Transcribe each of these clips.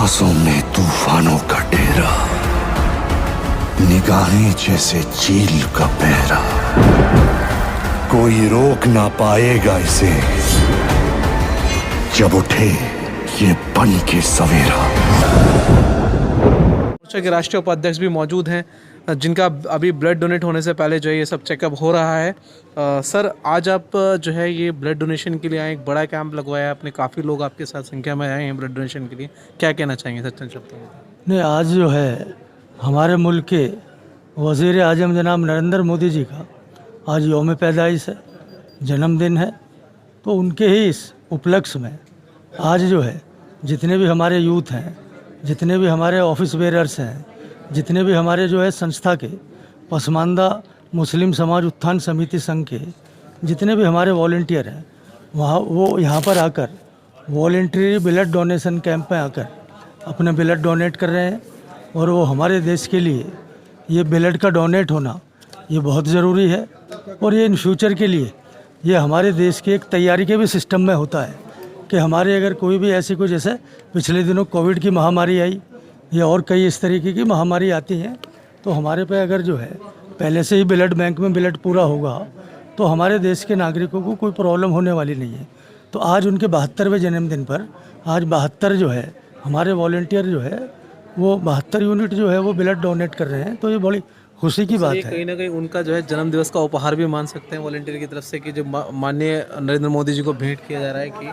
सांसों में तूफानों का डेरा, निगाहें जैसे चील का पहरा, कोई रोक ना पाएगा इसे जब उठे ये बन के सवेरा। मोर्चा के राष्ट्रीय उपाध्यक्ष भी मौजूद हैं, जिनका अभी ब्लड डोनेट होने से पहले जो है ये सब चेकअप हो रहा है। सर, आज आप जो है ये ब्लड डोनेशन के लिए आए, एक बड़ा कैंप लगवाया है आपने, काफ़ी लोग आपके साथ संख्या में आए हैं ब्लड डोनेशन के लिए, क्या कहना चाहेंगे सर चंद शब्दों में? नहीं, आज जो है हमारे मुल्क के वज़ीर आज़म जनाब नरेंद्र मोदी जी का आज यौम पैदाइश है, जन्मदिन है। तो उनके ही इस उपलक्ष्य में आज जो है जितने भी हमारे यूथ हैं, जितने भी हमारे ऑफिस बेरर्स हैं, जितने भी हमारे जो है संस्था के पसमानदा मुस्लिम समाज उत्थान समिति संघ के जितने भी हमारे वॉलंटियर हैं, वो यहाँ पर आकर वॉलंटरी ब्लड डोनेशन कैंप में आकर अपने ब्लड डोनेट कर रहे हैं। और वो हमारे देश के लिए ये ब्लड का डोनेट होना ये बहुत ज़रूरी है। और ये इन फ्यूचर के लिए ये हमारे देश की एक तैयारी के भी सिस्टम में होता है कि हमारे अगर कोई भी ऐसी कोई, जैसे पिछले दिनों कोविड की महामारी आई या और कई इस तरीके की महामारी आती हैं, तो हमारे पे अगर जो है पहले से ही ब्लड बैंक में ब्लड पूरा होगा तो हमारे देश के नागरिकों को कोई प्रॉब्लम होने वाली नहीं है। तो आज उनके 72वें जन्मदिन पर आज 72 जो है हमारे वॉलंटियर जो है वो 72 यूनिट जो है वो ब्लड डोनेट कर रहे हैं। तो ये बड़ी खुशी की बात है। कहीं ना कहीं उनका जो है जन्मदिवस का उपहार भी मान सकते हैं वॉलंटियर की तरफ से, कि जो माननीय नरेंद्र मोदी जी को भेंट किया जा रहा है कि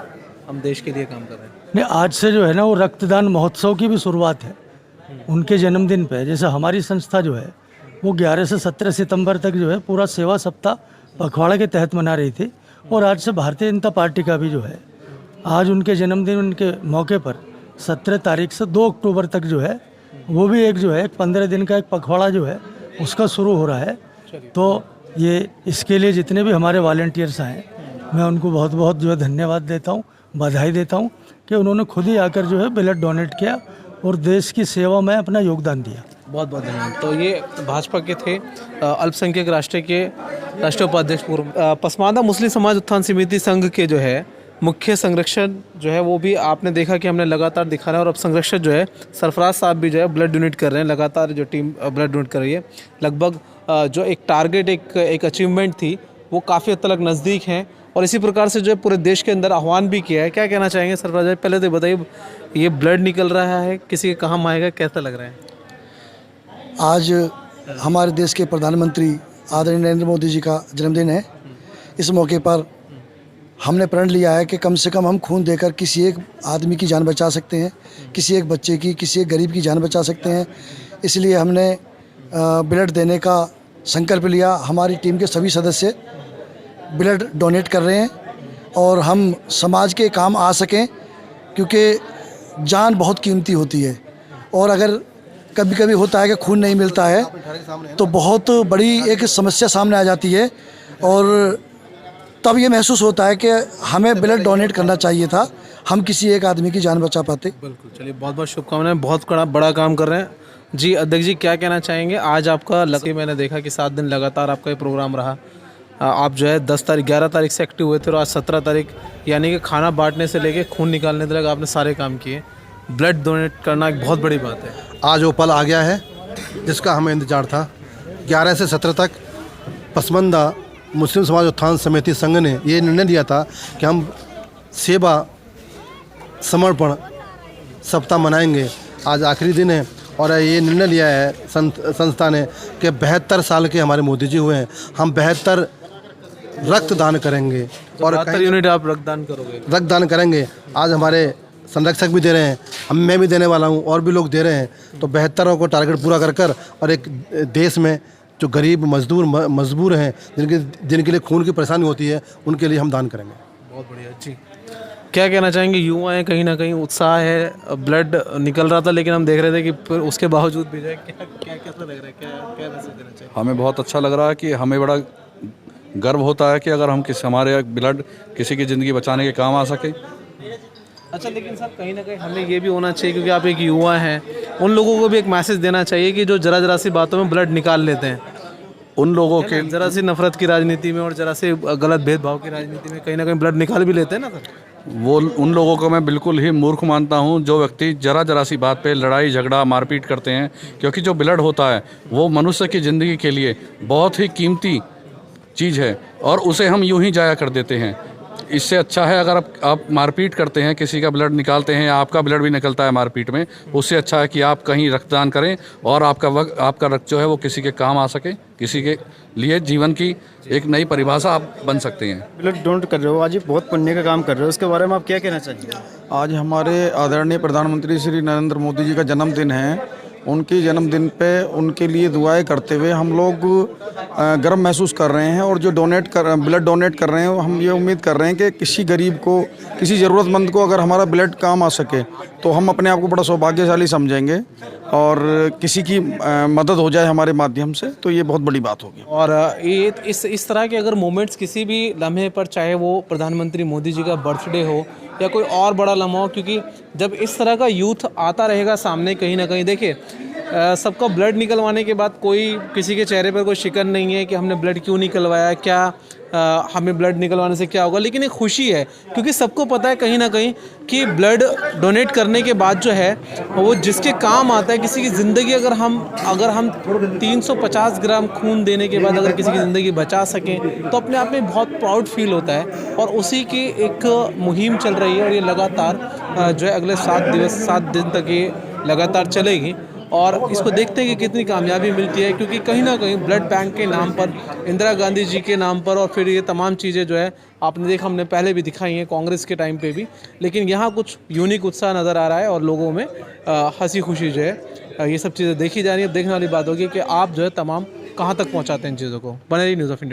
हम देश के लिए काम कर रहे हैं। नहीं, आज से जो है ना वो रक्तदान महोत्सव की भी शुरुआत है उनके जन्मदिन पे। जैसे हमारी संस्था जो है वो 11 से 17 सितंबर तक जो है पूरा सेवा सप्ताह पखवाड़ा के तहत मना रही थी। और आज से भारतीय जनता पार्टी का भी जो है आज उनके जन्मदिन उनके मौके पर 17 तारीख से 2 अक्टूबर तक जो है वो भी एक जो है 15 दिन का एक पखवाड़ा जो है उसका शुरू हो रहा है। तो ये इसके लिए जितने भी हमारे वॉलंटियर्स हैं मैं उनको बहुत बहुत जो है धन्यवाद देता हूँ, बधाई देता हूँ कि उन्होंने खुद ही आकर जो है ब्लड डोनेट किया और देश की सेवा में अपना योगदान दिया। बहुत बहुत धन्यवाद। तो ये भाजपा के थे अल्पसंख्यक राष्ट्र के राष्ट्रीय उपाध्यक्ष पूर्व पसमानदा मुस्लिम समाज उत्थान समिति संघ के जो है मुख्य संरक्षक जो है वो भी आपने देखा कि हमने लगातार दिखा रहे हैं। और अब संरक्षक जो है सरफराज साहब भी जो है ब्लड डोनेट कर रहे हैं, लगातार जो टीम ब्लड डोनेट कर रही है। लगभग जो एक टारगेट एक अचीवमेंट थी वो काफ़ी हद तक नज़दीक हैं। और इसी प्रकार से जो है पूरे देश के अंदर आह्वान भी किया है। क्या कहना चाहेंगे सरफराज भाई? पहले तो बताइए, ये ब्लड निकल रहा है, किसी के काम आएगा, कैसा लग रहा है? आज हमारे देश के प्रधानमंत्री आदरणीय नरेंद्र मोदी जी का जन्मदिन है। इस मौके पर हमने प्रण लिया है कि कम से कम हम खून देकर किसी एक आदमी की जान बचा सकते हैं, किसी एक बच्चे की, किसी एक गरीब की जान बचा सकते हैं। इसलिए हमने ब्लड देने का संकल्प लिया। हमारी टीम के सभी सदस्य ब्लड डोनेट कर रहे हैं और हम समाज के काम आ सकें, क्योंकि जान बहुत कीमती होती है। और अगर कभी कभी होता है कि खून नहीं मिलता है तो बहुत बड़ी एक समस्या सामने आ जाती है। और तब ये महसूस होता है कि हमें ब्लड डोनेट करना चाहिए था, हम किसी एक आदमी की जान बचा पाते। बिल्कुल, चलिए बहुत बहुत शुभकामनाएं, बहुत बड़ा काम कर रहे हैं जी। अध्यक्ष जी, क्या कहना चाहेंगे? आज आपका मैंने देखा कि 7 दिन लगातार आपका ये प्रोग्राम रहा। आप जो है 11 तारीख से एक्टिव हुए थे और आज 17 तारीख, यानी कि खाना बांटने से लेके खून निकालने तक आपने सारे काम किए। ब्लड डोनेट करना एक बहुत बड़ी बात है। आज वो पल आ गया है जिसका हमें इंतजार था। 11 से 17 तक पसमानदा मुस्लिम समाज उत्थान समिति संघ ने ये निर्णय लिया था कि हम सेवा समर्पण सप्ताह मनाएंगे। आज आखिरी दिन है और ये निर्णय लिया है संस्था ने कि 72 साल के हमारे मोदी जी हुए हैं, हम 72 रक्तदान करेंगे। और 72 यूनिट आप रक्तदान करेंगे। आज हमारे संरक्षक भी दे रहे हैं, मैं भी देने वाला हूँ और भी लोग दे रहे हैं। तो 72 को टारगेट पूरा कर और एक देश में जो गरीब मजबूर हैं, जिनके लिए खून की परेशानी होती है, उनके लिए हम दान करेंगे। बहुत बढ़िया जी। क्या कहना चाहेंगे? युवा हैं, कहीं ना कहीं उत्साह है, ब्लड निकल रहा था लेकिन हम देख रहे थे कि फिर उसके बावजूद भी जाए, क्या कैसा लग रहा है, क्या मैसेज देना चाहिए? हमें बहुत अच्छा लग रहा है कि हमें बड़ा गर्व होता है कि अगर हम हमारे ब्लड किसी की ज़िंदगी बचाने के काम आ सके। अच्छा, लेकिन सर कहीं ना कहीं हमें ये भी होना चाहिए, क्योंकि आप एक युवा हैं, उन लोगों को भी एक मैसेज देना चाहिए कि जो जरा सी बातों में ब्लड निकाल लेते हैं। उन लोगों के जरा सी नफरत की राजनीति में और जरा से गलत भेदभाव की राजनीति में कहीं ना कहीं ब्लड निकाल भी लेते हैं ना सर। वो उन लोगों को मैं बिल्कुल ही मूर्ख मानता हूं जो व्यक्ति जरा सी बात पे लड़ाई झगड़ा मारपीट करते हैं, क्योंकि जो ब्लड होता है वो मनुष्य की ज़िंदगी के लिए बहुत ही कीमती चीज़ है और उसे हम यूं ही जाया कर देते हैं। इससे अच्छा है अगर आप मारपीट करते हैं, किसी का ब्लड निकालते हैं या आपका ब्लड भी निकलता है मारपीट में, उससे अच्छा है कि आप कहीं रक्तदान करें और आपका रक्त जो है वो किसी के काम आ सके, किसी के लिए जीवन की एक नई परिभाषा आप बन सकते हैं। ब्लड डोनेट कर रहे हो, आज ये बहुत पुण्य का काम कर रहे हो, उसके बारे में आप क्या कहना चाहेंगे? आज हमारे आदरणीय प्रधानमंत्री श्री नरेंद्र मोदी जी का जन्मदिन है। उनके जन्मदिन पे उनके लिए दुआएं करते हुए हम लोग गर्व महसूस कर रहे हैं और जो ब्लड डोनेट कर रहे हैं हम ये उम्मीद कर रहे हैं कि किसी गरीब को, किसी ज़रूरतमंद को अगर हमारा ब्लड काम आ सके तो हम अपने आप को बड़ा सौभाग्यशाली समझेंगे और किसी की मदद हो जाए हमारे माध्यम से तो ये बहुत बड़ी बात होगी। और ये इस तरह के अगर मोमेंट्स किसी भी लम्हे पर, चाहे वो प्रधानमंत्री मोदी जी का बर्थडे हो या कोई और बड़ा लम्हा हो, क्योंकि जब इस तरह का यूथ आता रहेगा सामने कहीं ना कहीं, देखिए सबका ब्लड निकलवाने के बाद कोई किसी के चेहरे पर कोई शिकन नहीं है कि हमने ब्लड क्यों निकलवाया, क्या हमें ब्लड निकलवाने से क्या होगा, लेकिन एक खुशी है क्योंकि सबको पता है कहीं ना कहीं कि ब्लड डोनेट करने के बाद जो है वो जिसके काम आता है, किसी की ज़िंदगी अगर हम 350 ग्राम खून देने के बाद अगर किसी की ज़िंदगी बचा सकें तो अपने आप में बहुत प्राउड फील होता है। और उसी की एक मुहिम चल रही है और ये लगातार जो है अगले 7 दिन तक ये लगातार चलेगी और इसको देखते हैं कि कितनी कामयाबी मिलती है, क्योंकि कहीं ना कहीं ब्लड बैंक के नाम पर, इंदिरा गांधी जी के नाम पर और फिर ये तमाम चीज़ें जो है आपने देखा, हमने पहले भी दिखाई हैं कांग्रेस के टाइम पे भी, लेकिन यहाँ कुछ यूनिक उत्साह नज़र आ रहा है और लोगों में हंसी खुशी जो है ये सब चीज़ें देखी जा रही है। अब देखने वाली बात होगी कि आप जो है तमाम कहाँ तक पहुँचाते हैं इन चीज़ों को। बने रही न्यूज़ ऑफ इंडिया।